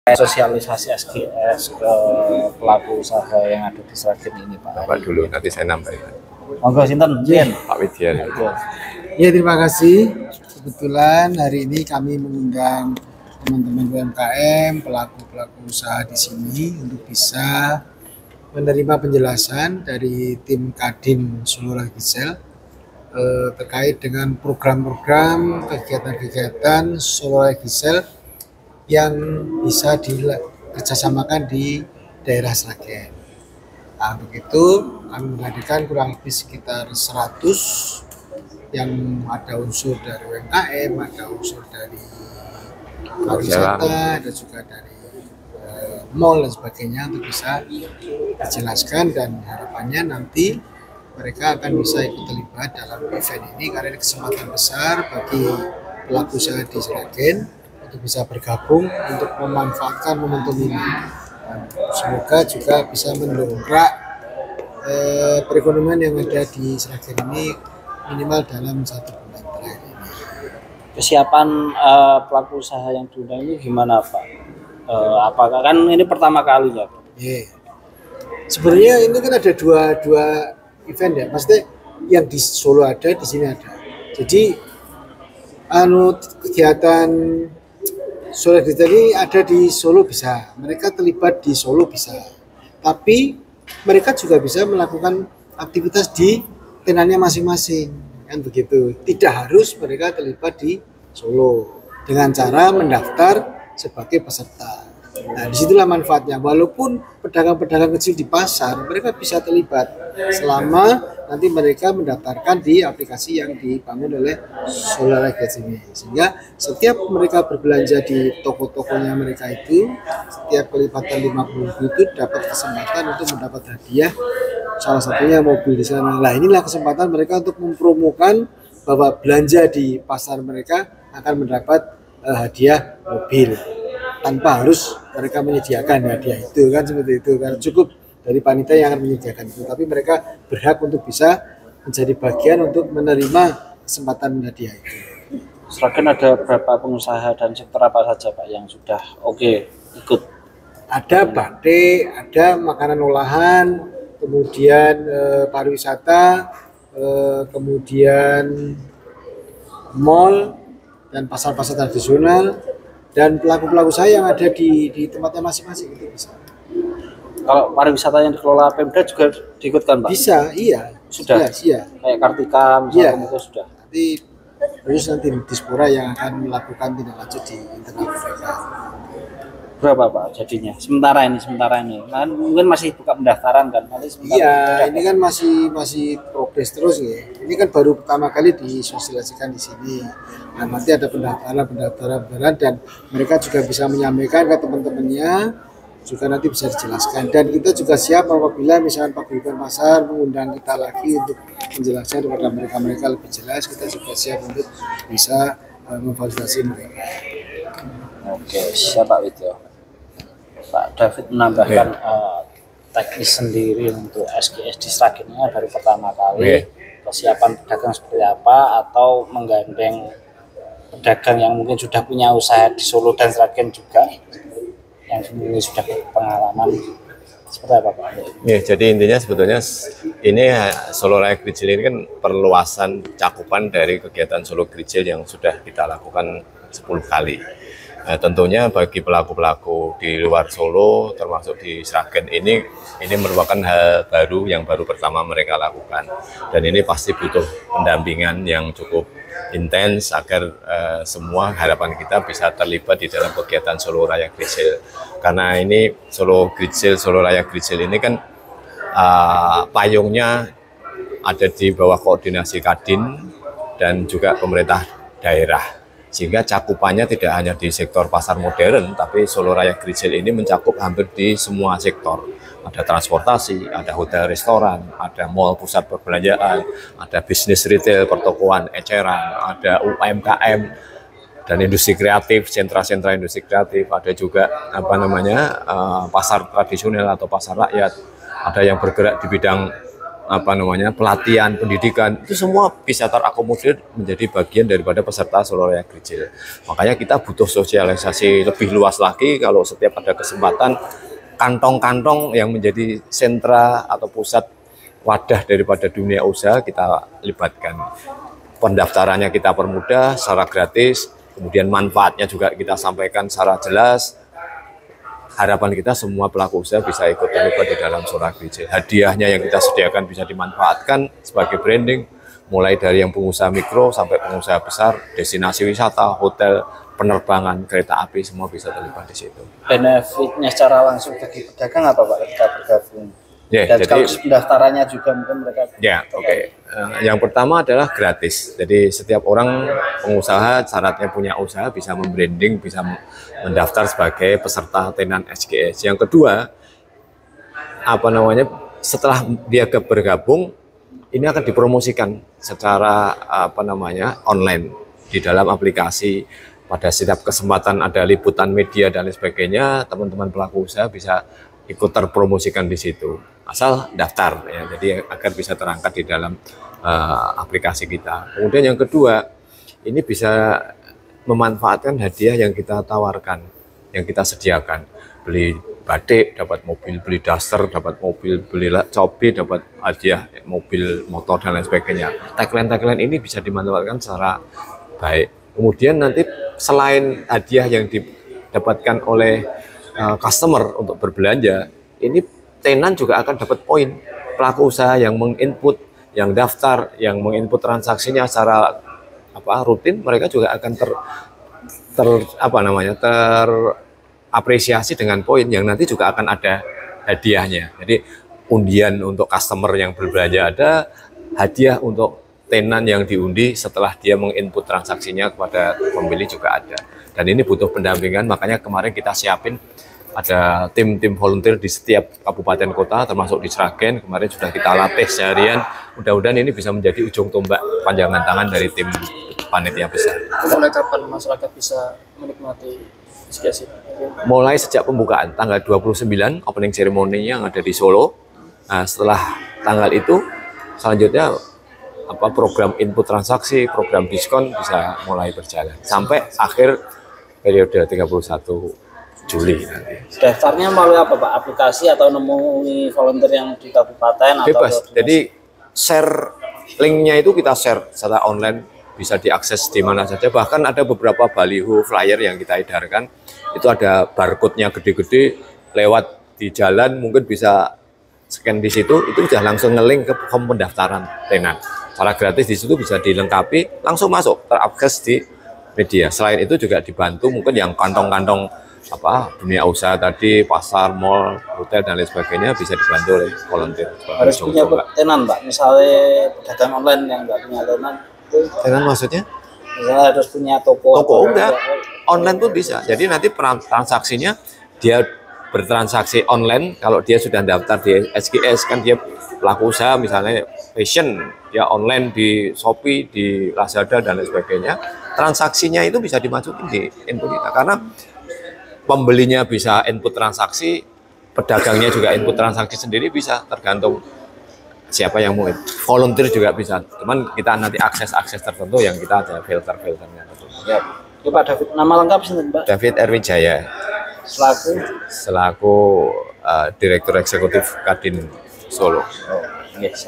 sosialisasi SGS ke pelaku usaha yang ada di Sragen ini, Pak. Bapak dulu, nanti saya nambahin. Monggo sinten, Jen. Pak Widya. Ya, terima kasih. Kebetulan hari ini kami mengundang teman-teman UMKM, pelaku-pelaku usaha di sini untuk bisa menerima penjelasan dari tim Kadin Solo Ragicel terkait dengan program-program kegiatan-kegiatan Solo Ragicel yang bisa dikerjasamakan di daerah Sragen. Nah, begitu kami menghadirkan kurang lebih sekitar 100 yang ada unsur dari UMKM, ada unsur dari pariwisata, ada juga dari mall dan sebagainya untuk bisa dijelaskan, dan harapannya nanti mereka akan bisa ikut terlibat dalam event ini karena ini kesempatan besar bagi pelaku usaha di Sragen untuk bisa bergabung untuk memanfaatkan momentum ini. Semoga juga bisa mendongkrak perekonomian yang ada di Sragen ini minimal dalam 1 bulan terakhir ini. Kesiapan pelaku usaha yang diundang ini gimana, Pak? Apakah kan ini pertama kali ya, Pak? Yeah. Sebenarnya ini kan ada dua event ya, maksudnya yang di Solo ada, di sini ada. Jadi kegiatan Solo Ragicel ini ada di Solo bisa, mereka terlibat di Solo bisa, tapi mereka juga bisa melakukan aktivitas di tenannya masing-masing, kan begitu. Tidak harus mereka terlibat di Solo dengan cara mendaftar sebagai peserta. Nah, disitulah manfaatnya. Walaupun pedagang-pedagang kecil di pasar, mereka bisa terlibat selama nanti mereka mendaftarkan di aplikasi yang dibangun oleh Solo Ragicel ini. Sehingga setiap mereka berbelanja di toko-tokonya mereka itu, setiap kelipatan 50.000 itu dapat kesempatan untuk mendapat hadiah, salah satunya mobil di sana. Nah, inilah kesempatan mereka untuk mempromokan bahwa belanja di pasar mereka akan mendapat hadiah mobil tanpa harus mereka menyediakan hadiah itu, kan seperti itu, kan cukup dari panitia yang akan menyediakan itu, tapi mereka berhak untuk bisa menjadi bagian untuk menerima kesempatan hadiah itu. Sragen ada berapa pengusaha dan sektor apa saja, Pak, yang sudah ikut? Ada batik, ada makanan olahan, kemudian pariwisata, kemudian mall dan pasar-pasar tradisional, dan pelaku-pelaku usaha yang ada di tempatnya masing-masing itu bisa. Kalau pariwisata yang dikelola Pemda juga diikutkan, Pak? Bisa, iya. Sudah? Iya. Kayak Kartika misalnya, itu sudah? Nanti Dispora yang akan melakukan tindak lanjut di internal mereka. Berapa, Pak, jadinya? Sementara ini. Kan mungkin masih buka pendaftaran kan? Iya, ini kan masih progres terus ya. Ini kan baru pertama kali disosialisasikan di sini. Nah, nanti ada pendaftaran dan mereka juga bisa menyampaikan ke teman-temannya, juga nanti bisa dijelaskan. Dan kita juga siap apabila misalnya paguyuban pasar mengundang kita lagi untuk menjelaskan kepada mereka lebih jelas, kita juga siap untuk bisa memfasilitasi mereka. Oke, siap Pak Widya. Pak David menambahkan teknis sendiri untuk SGS di Sragen ini baru pertama kali. Kesiapan pedagang seperti apa, atau menggandeng pedagang yang mungkin sudah punya usaha di Solo dan Sragen juga, yang mungkin sudah berpengalaman, seperti apa, Pak? Ya, jadi intinya sebetulnya ini Solo Ragicel ini kan perluasan cakupan dari kegiatan Solo Ragicel yang sudah kita lakukan 10 kali. Nah, tentunya bagi pelaku-pelaku di luar Solo, termasuk di Sragen ini merupakan hal baru yang baru pertama mereka lakukan. Dan ini pasti butuh pendampingan yang cukup intens agar semua harapan kita bisa terlibat di dalam kegiatan Solo Ragicel. Karena ini Solo Ragicel ini kan payungnya ada di bawah koordinasi Kadin dan juga pemerintah daerah. Sehingga cakupannya tidak hanya di sektor pasar modern, tapi Solo Ragicel ini mencakup hampir di semua sektor. Ada transportasi, ada hotel restoran, ada mall pusat perbelanjaan, ada bisnis retail, pertokoan, eceran, ada UMKM, dan industri kreatif, sentra-sentra industri kreatif, ada juga pasar tradisional atau pasar rakyat, ada yang bergerak di bidang pelatihan, pendidikan, itu semua bisa terakomodir menjadi bagian daripada peserta Solo Raya Grijil. Makanya kita butuh sosialisasi lebih luas lagi. Kalau setiap ada kesempatan, kantong-kantong yang menjadi sentra atau pusat wadah daripada dunia usaha kita libatkan. Pendaftarannya kita permudah secara gratis, kemudian manfaatnya juga kita sampaikan secara jelas. Harapan kita semua pelaku usaha bisa ikut terlibat di dalam Solo Raya Grijil. Hadiahnya yang kita sediakan bisa dimanfaatkan sebagai branding, mulai dari yang pengusaha mikro sampai pengusaha besar, destinasi wisata, hotel, penerbangan, kereta api, semua bisa terlibat di situ. Benefitnya secara langsung bagi pedagang apa Pak ketika bergabung? Ya, Dan jadi kalau pendaftarannya juga mungkin mereka. Ya, oke. Yang pertama adalah gratis. Jadi setiap orang pengusaha syaratnya punya usaha bisa membranding, bisa mendaftar sebagai peserta tenan SGS. Yang kedua, setelah dia bergabung, ini akan dipromosikan secara online di dalam aplikasi. Pada setiap kesempatan ada liputan media dan lain sebagainya, teman-teman pelaku usaha bisa ikut terpromosikan di situ, asal daftar ya, jadi agar bisa terangkat di dalam aplikasi kita. Kemudian yang kedua, ini bisa memanfaatkan hadiah yang kita tawarkan, yang kita sediakan. Beli batik dapat mobil, beli daster dapat mobil, beli copi dapat hadiah mobil, motor dan lain sebagainya. Tagline-tagline ini bisa dimanfaatkan secara baik. Kemudian nanti selain hadiah yang didapatkan oleh customer untuk berbelanja, ini tenan juga akan dapat poin. Pelaku usaha yang menginput, yang daftar, yang menginput transaksinya secara rutin, mereka juga akan terapresiasi dengan poin yang nanti juga akan ada hadiahnya. Jadi undian untuk customer yang berbelanja ada, hadiah untuk tenan yang diundi setelah dia menginput transaksinya kepada pembeli juga ada. Dan ini butuh pendampingan, makanya kemarin kita siapin ada tim-tim volunteer di setiap kabupaten kota, termasuk di Sragen. Kemarin sudah kita latih seharian. Mudah-mudahan ini bisa menjadi ujung tombak panjangan tangan dari tim panitia besar. Mulai kapan masyarakat bisa menikmati SGS? Mulai sejak pembukaan, tanggal 29, opening ceremony yang ada di Solo. Nah, setelah tanggal itu, selanjutnya program input transaksi, program diskon bisa mulai berjalan sampai akhir periode 31 Juli nanti. Daftarnya melalui apa Pak? Aplikasi atau nemui volunteer yang di kabupaten? Bebas. Atau jadi share linknya itu kita share secara online, bisa diakses di mana saja. Bahkan ada beberapa baliho flyer yang kita edarkan, itu ada barcode-nya gede-gede, lewat di jalan mungkin bisa scan di situ, itu sudah langsung nge-link ke form pendaftaran tenan. Secara gratis di situ bisa dilengkapi, langsung masuk, terakses di media. Selain itu juga dibantu mungkin yang kantong-kantong dunia usaha tadi, pasar, mall, hotel dan lain sebagainya bisa dibantu oleh volunteer. Harus punya tenan Pak, misalnya pedagang online yang nggak punya tenan. Tenan maksudnya? Misalnya harus punya toko. Toko enggak, online pun bisa. Jadi nanti transaksinya dia bertransaksi online. Kalau dia sudah daftar di SGS, kan dia pelaku usaha misalnya fashion, dia online di Shopee, di Lazada dan lain sebagainya, transaksinya itu bisa dimasukin di input kita, karena pembelinya bisa input transaksi, pedagangnya juga input transaksi sendiri, bisa tergantung siapa yang mau. Volunteer juga bisa, cuman kita nanti akses tertentu yang kita ada filternya. Ya, Pak David, nama lengkap sih Pak? David Erwijaya, selaku Direktur Eksekutif Kadin Solo. Oh, yes,